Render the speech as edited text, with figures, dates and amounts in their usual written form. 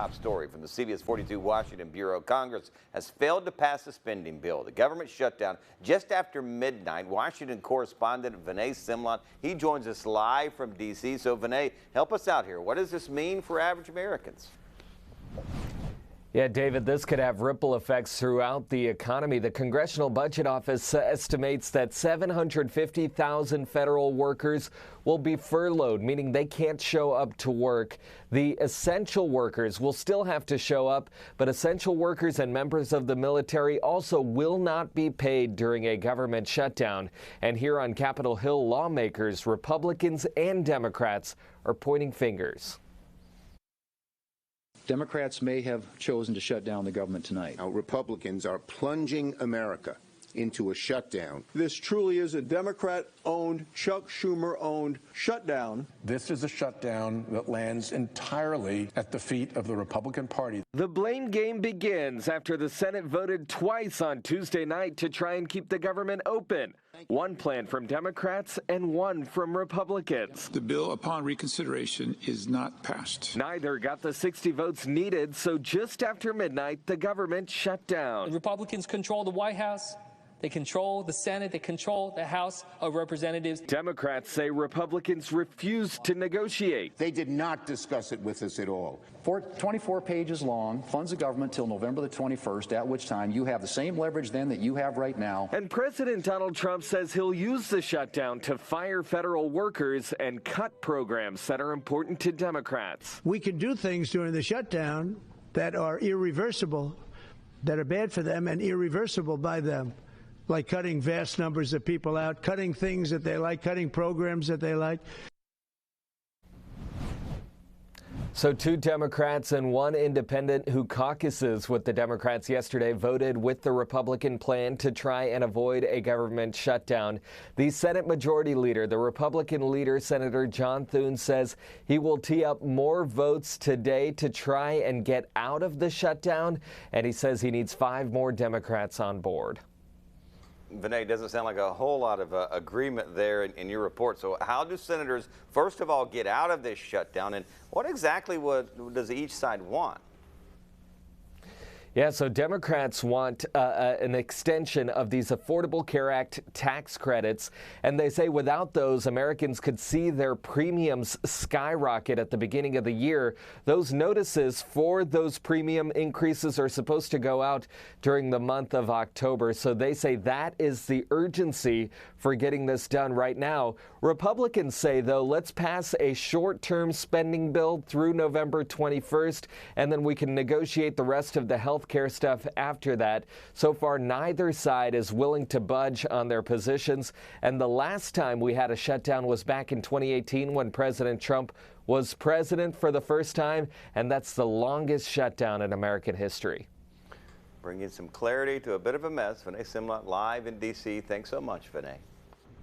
top story from the CBS 42 Washington Bureau. Congress has failed to pass a spending bill. The government shutdown just after midnight. Washington correspondent Vinay Simlot, he joins us live from D.C. So Vinay, help us out here. What does this mean for average Americans? Yeah, David, this could have ripple effects throughout the economy. The Congressional Budget Office estimates that 750,000 federal workers will be furloughed, meaning they can't show up to work. The essential workers will still have to show up, but essential workers and members of the military also will not be paid during a government shutdown. And here on Capitol Hill, lawmakers, Republicans and Democrats, are pointing fingers. Democrats may have chosen to shut down the government tonight. Now, Republicans are plunging America into a shutdown. This truly is a Democrat-owned, Chuck Schumer-owned shutdown. This is a shutdown that lands entirely at the feet of the Republican Party. The blame game begins after the Senate voted twice on Tuesday night to try and keep the government open. One plan from Democrats and one from Republicans. The bill upon reconsideration is not passed. Neither got the 60 votes needed, so just after midnight, the government shut down. The Republicans control the White House. They control the Senate. They control the House of Representatives. Democrats say Republicans refused to negotiate. They did not discuss it with us at all. 24 pages long, funds the government till November the 21st, at which time you have the same leverage then that you have right now. And President Donald Trump says he'll use the shutdown to fire federal workers and cut programs that are important to Democrats. We can do things during the shutdown that are irreversible, that are bad for them and irreversible by them, like cutting vast numbers of people out, cutting things that they like, cutting programs that they like. So 2 Democrats and 1 independent who caucuses with the Democrats yesterday voted with the Republican plan to try and avoid a government shutdown. The Senate Majority Leader, the Republican leader, Senator John Thune, says he will tee up more votes today to try and get out of the shutdown, and he says he needs 5 more Democrats on board. Vinay, doesn't sound like a whole lot of agreement there in your report. So how do senators, first of all, get out of this shutdown, and what exactly does each side want? Yeah, so Democrats want an extension of these Affordable Care Act tax credits, and they say without those, Americans could see their premiums skyrocket at the beginning of the year. Those notices for those premium increases are supposed to go out during the month of October, so they say that is the urgency for getting this done right now. Republicans say, though, let's pass a short-term spending bill through November 21st, and then we can negotiate the rest of the health care stuff after that. So far, neither side is willing to budge on their positions. And the last time we had a shutdown was back in 2018 when President Trump was president for the first time, and that's the longest shutdown in American history. Bringing some clarity to a bit of a mess. Vinay Simlot live in D.C. Thanks so much, Vinay.